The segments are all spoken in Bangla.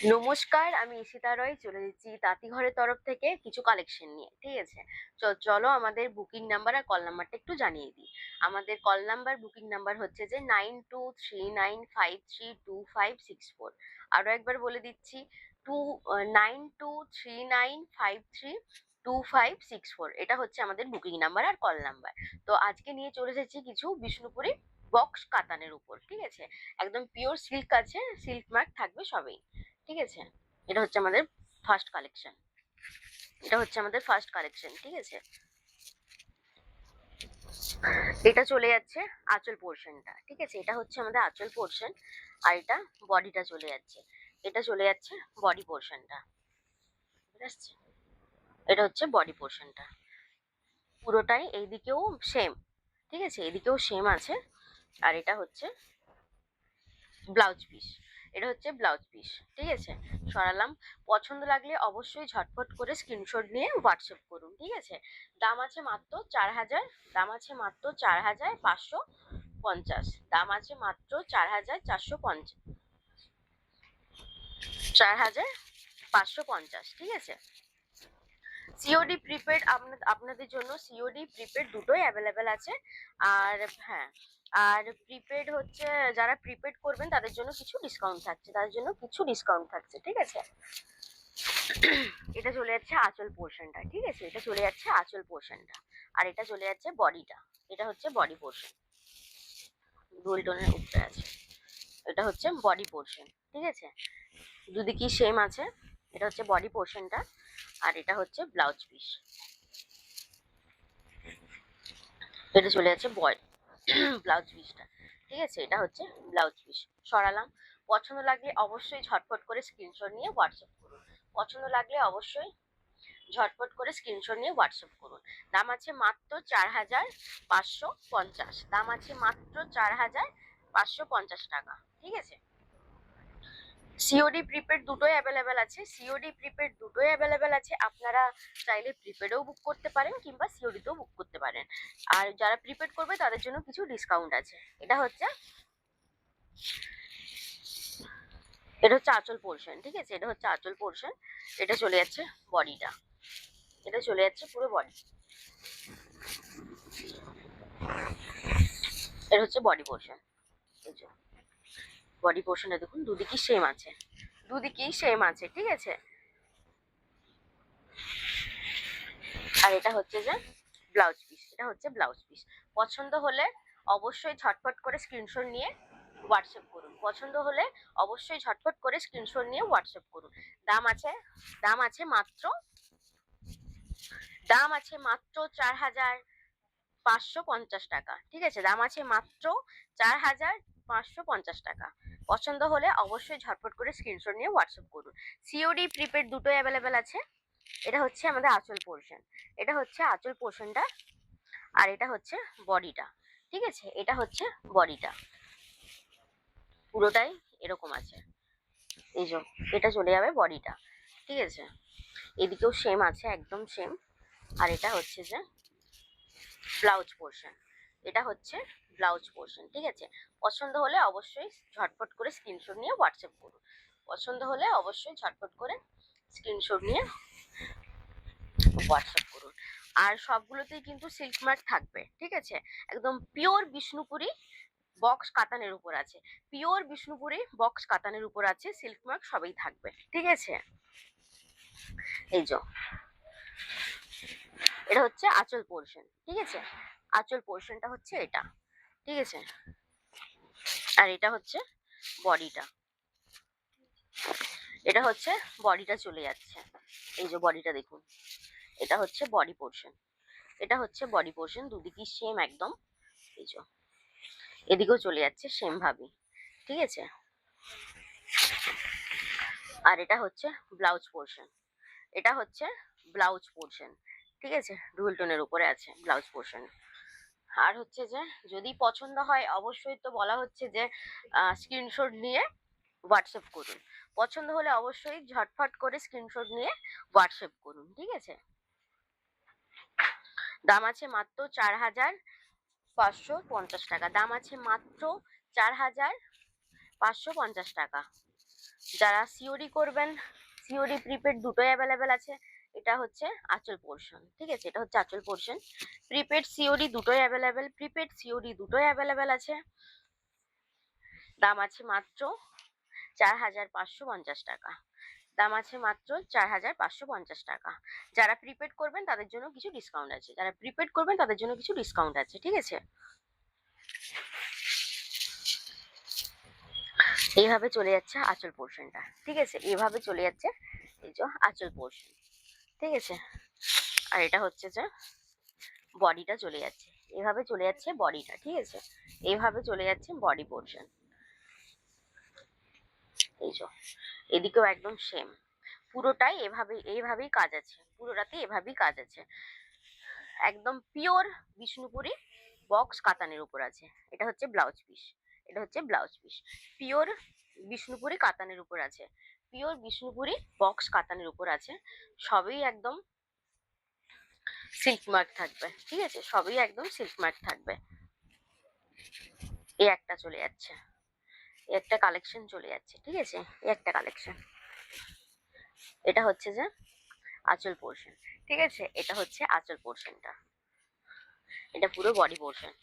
নমস্কার, আমি ঈশিতা রয় চলে যাচ্ছি তাঁতিঘরের তরফ থেকে কিছু কালেকশন নিয়ে। ঠিক আছে? চলো আমাদের বুকিং নাম্বার আর কল নাম্বারটা একটু জানিয়ে দিই। আমাদের কল নাম্বার বুকিং নাম্বার হচ্ছে যে 9239532564। আরো একবার বলে দিচ্ছি, 9239532564। এটা হচ্ছে আমাদের বুকিং নাম্বার আর কল নাম্বার। তো আজকে নিয়ে চলে এসেছি কিছু বিষ্ণুপুরি বক্স কাতানের উপর। ঠিক আছে? একদম পিওর সিল্ক আছে, সিল্ক মার্ক থাকবে সবই। ঠিক আছে? এটা হচ্ছে আমাদের ফার্স্ট কালেকশন। ঠিক আছে? এটা চলে যাচ্ছে আঁচল পোর্শনটা। ঠিক আছে? এটা হচ্ছে আমাদের আঁচল পোর্শন। আর এটা বডিটা চলে যাচ্ছে। এটা চলে যাচ্ছে বডি পোর্শনটা। ঠিক আছে? এটা হচ্ছে বডি পোর্শনটা। পুরোটাই এইদিকেও সেম। ঠিক আছে? এদিকেও সেম আছে। আর এটা হচ্ছে ব্লাউজ পিস। এটা হচ্ছে ব্লাউজ পিস। ঠিক আছে? সরালাম। পছন্দ লাগলে অবশ্যই ঝটপট করে স্ক্রিনশট নিয়ে হোয়াটসঅ্যাপ করুন। ঠিক আছে? দাম আছে মাত্র 4000। দাম আছে মাত্র 4550। দাম আছে মাত্র 4450। 4550। ঠিক আছে? সিওডি প্রিপেড আপনাদের জন্য সিওডি প্রিপেড দুটোই অ্যাভেলেবেল আছে। আর হ্যাঁ, আর প্রিপেড হচ্ছে যারা প্রিপেড করবেন তাদের জন্য কিছু ডিসকাউন্ট থাকছে। ঠিক আছে? এটা চলে যাচ্ছে আঁচল পোর্শনটা। ঠিক আছে? এটা চলে যাচ্ছে আঁচল পোর্শনটা। আর এটা চলে যাচ্ছে বডিটা। এটা হচ্ছে বডি পোর্শন। ডুয়াল টোনের উপরে আছে। এটা হচ্ছে বডি পোর্শন। ঠিক আছে? দুদিকেই সেম আছে। এটা হচ্ছে বডি পোর্শনটা। আর এটা হচ্ছে ব্লাউজ পিস। এটা চলে যাচ্ছে ব্লাউজ পিসটা। ঠিক আছে? এটা হচ্ছে ব্লাউজ পিস। সরালাম। পছন্দ লাগলে অবশ্যই ঝটপট করে স্ক্রিনশট নিয়ে হোয়াটসঅ্যাপ করুন। পছন্দ লাগলে অবশ্যই ঝটপট করে স্ক্রিনশট নিয়ে হোয়াটসঅ্যাপ করুন। দাম আছে মাত্র 4550। দাম আছে মাত্র 4550 টাকা। ঠিক আছে? সিওডি প্রিপেড দুটোই অ্যাভেলেবেল আছে। আপনারা চাইলে প্রিপেডেও বুক করতে পারেন কিংবা সিওডিতেও বুক করতে পারেন। আর যারা প্রিপেড করবে তাদের জন্য কিছু ডিসকাউন্ট আছে। এটা হচ্ছে আঁচল পোর্শন। ঠিক আছে? এটা হচ্ছে আঁচল পোর্শন। এটা চলে যাচ্ছে বডিটা। এটা চলে যাচ্ছে পুরো বডি। এটা হচ্ছে বডি পোর্শন। বডি পোর্শনে দেখুন দুদিকেই সেম আছে। ঠিক আছে? আর এটা হচ্ছে যে ব্লাউজ পিস। এটা হচ্ছে ব্লাউজ পিস। পছন্দ হলে অবশ্যই ঝটপট করে স্ক্রিনশট নিয়ে হোয়াটসঅ্যাপ করুন। দাম আছে দাম আছে মাত্র দাম আছে মাত্র 4550 টাকা। ঠিক আছে? দাম আছে মাত্র 4550 টাকা। পছন্দ হলে অবশ্যই ঝটপট করে স্ক্রিনশট নিয়ে হোয়াটসঅ্যাপ করুন। সিওডি প্রিপেড দুটোই অ্যাভেলেবেল আছে। এটা হচ্ছে আমাদের আঁচল পোর্শন। এটা হচ্ছে আঁচল পোর্শনটা। আর এটা হচ্ছে বডিটা। ঠিক আছে? এটা হচ্ছে বডিটা। পুরোটাই এরকম আছে। এই যে এটা চলে যাবে বডিটা। ঠিক আছে? এদিকেও সেম আছে, একদম সেম। আর এটা হচ্ছে যে ব্লাউজ পোর্শন। এটা হচ্ছে ব্লাউজ পোর্শন। ঠিক আছে? পছন্দ হলে অবশ্যই ঝটপট করে স্ক্রিনশট নিয়ে হোয়াটসঅ্যাপ করুন। পছন্দ হলে অবশ্যই ঝটপট করে স্ক্রিনশট নিয়ে হোয়াটসঅ্যাপ করুন। আর সবগুলোতেই কিন্তু সিল্ক মার্ক থাকবে। ঠিক আছে? একদম পিওর বিষ্ণুপুরি বক্স কাতানের উপর আছে। সিল্ক মার্ক সবই থাকবে। ঠিক আছে? এই যে এটা হচ্ছে আঁচল পোর্শন। ঠিক আছে? আঁচল পোর্শনটা হচ্ছে এটা। ঠিক আছে? আর এটা হচ্ছে বডিটা। এটা হচ্ছে বডিটা চলে যাচ্ছে। এই যে বডিটা দেখুন। এটা হচ্ছে বডি পোর্শন। দুদিকেই সেম একদম। এই যে এদিকেও চলে যাচ্ছে সেম ভাবে। ঠিক আছে? আর এটা হচ্ছে ব্লাউজ পোর্শন। এটা হচ্ছে ব্লাউজ পোর্শন। ঠিক আছে? ডুয়াল টোনের উপরে আছে ব্লাউজ পোর্শন। আর হচ্ছে যে যদি পছন্দ হয় অবশ্যই তো বলা হচ্ছে যে স্ক্রিনশট নিয়ে হোয়াটসঅ্যাপ করুন। পছন্দ হলে অবশ্যই ঝটফট করে স্ক্রিনশট নিয়ে হোয়াটসঅ্যাপ করুন। ঠিক আছে? দাম আছে মাত্র 4550 টাকা। দাম আছে মাত্র 4550 টাকা। যারা সিওডি করবেন, সিওডি প্রিপেড দুটোই অ্যাভেলেবেল আছে। এটা হচ্ছে আঁচল পোর্শন, ঠিক আছে, এটা হচ্ছে আঁচল পোর্শন। প্রিপেড সিওডি দুটোই অ্যাভেলেবেল, প্রিপেড সিওডি দুটোই অ্যাভেলেবেল আছে। দাম আছে মাত্র 4,550 টাকা। দাম আছে মাত্র 4,550 টাকা। যারা প্রিপেড করবেন তাদের জন্য কিছু ডিসকাউন্ট আছে, যারা প্রিপেড করবেন তাদের জন্য কিছু ডিসকাউন্ট আছে, ঠিক আছে। এইভাবে চলে যাচ্ছে আঁচল পোর্শনটা, ঠিক আছে, এইভাবে চলে যাচ্ছে এই যে আঁচল পোর্শন, ঠিক আছে। আর এটা হচ্ছে যে বডিটা চলে যাচ্ছে, এভাবে চলে যাচ্ছে বডিটা, ঠিক আছে, এইভাবে চলে যাচ্ছে বডি পোর্শন। এই যে এদিকেও একদম সেম, পুরোটাই এইভাবেই কাজ আছে, পুরোটাতে এভাবেই কাজ আছে। একদম পিওর বিষ্ণুপুরি বক্স কাতানের উপর আছে। এটা হচ্ছে ব্লাউজ পিস, এটা হচ্ছে ব্লাউজ পিস, পিওর বিষ্ণুপুরি কাতানের উপর আছে, পিওর বিষ্ণুপুরি বক্স কাতানের উপর আছে। সবই একদম সিল্ক মার্ক থাকবে, ঠিক আছে, সবই একদম সিল্ক মার্ক থাকবে। এই একটা চলে যাচ্ছে, এই একটা কালেকশন চলে যাচ্ছে, ঠিক আছে, এই একটা কালেকশন। এটা হচ্ছে যে আঁচল পোর্শন, ঠিক আছে, এটা হচ্ছে আঁচল পোর্শনটা। এটা পুরো বডি পোর্শন,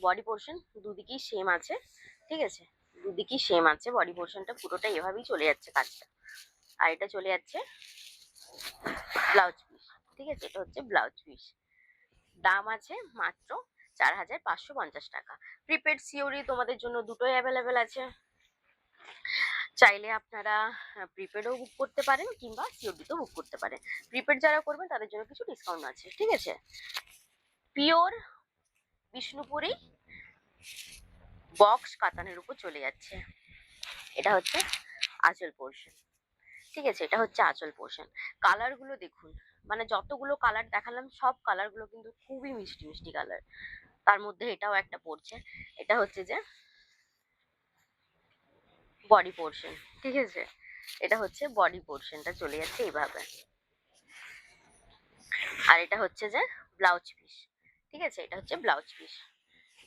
বডি পোর্শন দুদিকেই সেম আছে, ঠিক আছে, দুদিকেই সেম আছে। বডি পোর্শনটা পুরোটা এভাবেই চলে যাচ্ছে কাজটা। আর এটা চলে যাচ্ছে ব্লাউজ পিস, ঠিক আছে, এটা হচ্ছে ব্লাউজ পিস। দাম আছে মাত্র 4,550 টাকা। প্রিপেড সিওরি তোমাদের জন্য দুটোই অ্যাভেলেবেল আছে। চাইলে আপনারা প্রিপেডও বুক করতে পারেন কিংবা সিওডিতেও বুক করতে পারেন। প্রিপেড যারা করবেন তাদের জন্য কিছু ডিসকাউন্ট আছে, ঠিক আছে। পিওর বিষ্ণুপুরি বক্স কাতানের উপর চলে যাচ্ছে। এটা হচ্ছে আঁচল পোর্শন, ঠিক আছে, এটা হচ্ছে আঁচল পোর্শন। কালার গুলো দেখুন, মানে যতগুলো কালার দেখালাম সব কালার গুলো কিন্তু খুবই মিষ্টি মিষ্টি কালার। তার মধ্যে এটাও একটা পড়ছে, এটা হচ্ছে যে বডি পোর্শন, ঠিক আছে, এটা হচ্ছে বডি পোর্শনটা চলে যাচ্ছে এইভাবে। আর এটা হচ্ছে যে ব্লাউজ পিস, ঠিক আছে, এটা হচ্ছে ব্লাউজ পিস।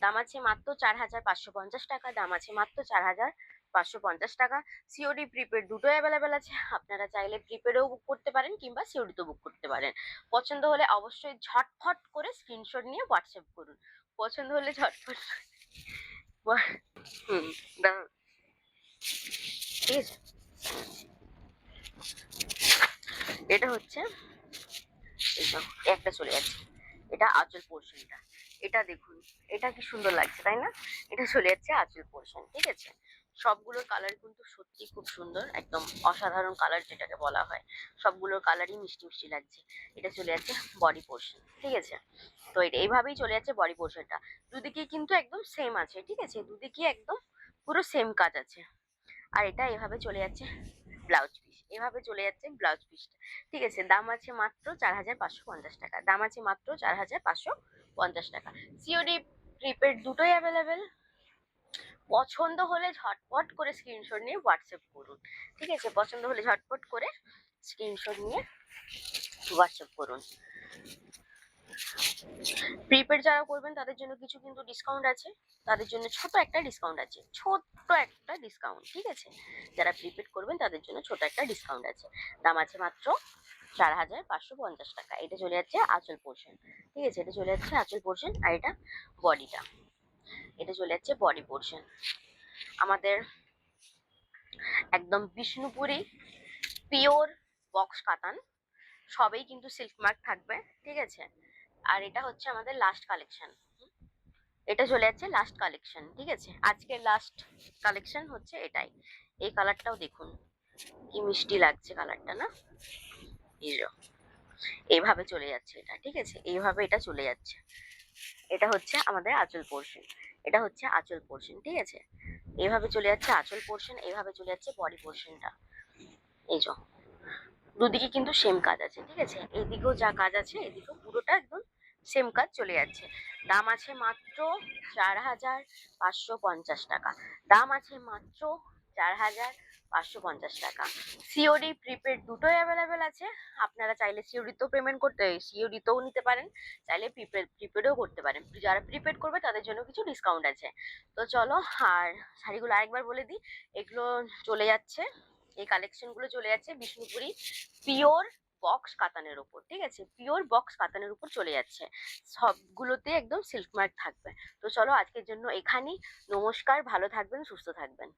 দাম আছে মাত্র 4,550 টাকা, দাম আছে মাত্র 4,550 টাকা। সিওডি প্রিপেড দুটোই অ্যাভেলেবেল আছে। আপনারা চাইলে প্রিপেডও বুক করতে পারেন কিংবা সিওডিতেও বুক করতে পারেন। পছন্দ হলে অবশ্যই ঝটফট করে স্ক্রিনশট নিয়ে হোয়াটসঅ্যাপ করুন। পছন্দ হলে ঝটফট হুম দাও, ঠিক আছে। এটা হচ্ছে এইসব একটা চলে যাচ্ছে, এটা আঁচল পোর্শনটা। এটা দেখুন, এটা কি সুন্দর লাগছে তাই না? এটা চলে যাচ্ছে আঁচল পোর্শন, ঠিক আছে। সবগুলোর কালার কিন্তু সত্যি খুব সুন্দর, একদম অসাধারণ কালার যেটাকে বলা হয়। সবগুলোর কালারই মিষ্টি মিষ্টি লাগছে। এটা চলে যাচ্ছে বডি পোর্শন, ঠিক আছে। তো এটা এইভাবেই চলে যাচ্ছে বডি পোর্শনটা। দুদিকে কিন্তু একদম সেম আছে, ঠিক আছে, দুদিকে একদম পুরো সেম কাজ আছে। আর এটা এভাবে চলে যাচ্ছে ব্লাউজ পিস, এভাবে চলে যাচ্ছে ব্লাউজ পিসটা, ঠিক আছে। দাম আছে মাত্র 4,550 টাকা, দাম আছে মাত্র 4,550 টাকা। সিওডি প্রিপেড দুটোই অ্যাভেলেবেল। পছন্দ হলে ঝটপট করে স্ক্রিনশট নিয়ে হোয়াটসঅ্যাপ করুন, ঠিক আছে, পছন্দ হলে ঝটপট করে স্ক্রিনশট নিয়ে হোয়াটসঅ্যাপ করুন। প্রিপেড যারা করবেন তাদের জন্য কিছু কিন্তু ডিসকাউন্ট আছে, তাদের জন্য ছোট একটা ডিসকাউন্ট আছে, ছোট্ট একটা ডিসকাউন্ট, ঠিক আছে। যারা প্রিপেড করবেন তাদের জন্য ছোট একটা ডিসকাউন্ট আছে। দাম আছে মাত্র 4,550 টাকা। এটা চলে যাচ্ছে আঁচল পোর্শন, ঠিক আছে, এটা চলে যাচ্ছে আঁচল পোর্শন। আর এটা বডিটা, এটা চলে যাচ্ছে বডি পোর্শন। আমাদের একদম বিষ্ণুপুরি পিওর বক্স কাতান, সবেই কিন্তু সিল্ক মার্ক থাকবে, ঠিক আছে। আর এটা হচ্ছে আমাদের লাস্ট কালেকশন, এটা চলে যাচ্ছে লাস্ট কালেকশন, ঠিক আছে, আজকের লাস্ট কালেকশন হচ্ছে এটাই। এই কালারটাও দেখুন কি মিষ্টি লাগছে কালারটা না, এইভাবে চলে যাচ্ছে এটা, ঠিক আছে, এইভাবে এটা চলে যাচ্ছে। এটা হচ্ছে আমাদের আঁচল পোর্শন, এটা হচ্ছে আঁচল পোর্শন, ঠিক আছে, এইভাবে চলে যাচ্ছে আঁচল পোর্শন, এইভাবে চলে যাচ্ছে বডি পোর্শনটা। এই যে দুদিকে কিন্তু সেম কাজ আছে, ঠিক আছে, এইদিকেও যা কাজ আছে এদিকেও পুরোটা একদম সেম কাজ চলে যাচ্ছে। দাম আছে মাত্র 4,550 টাকা, দাম আছে মাত্র 4,550 টাকা। সিওডি প্রিপেড দুটোই অ্যাভেলেবেল আছে। আপনারা চাইলে সিওডিতেও পেমেন্ট করতে, সিওডিতেও নিতে পারেন, চাইলে প্রিপেডও করতে পারেন। যারা প্রিপেড করবে তাদের জন্য কিছু ডিসকাউন্ট আছে। তো চলো, আর শাড়িগুলো আরেকবার বলে দিই, এগুলো চলে যাচ্ছে এই কালেকশন গুলো চলে যাচ্ছে বিষ্ণুপুরি পিওর বক্স কাতানের উপর, ঠিক আছে, পিওর বক্স কাতানের উপর চলে যাচ্ছে, সবগুলোতে একদম সিল্ক মার্ক থাকবে। তো চলো আজকের জন্য এখানেই, নমস্কার, ভালো থাকবেন, সুস্থ থাকবেন।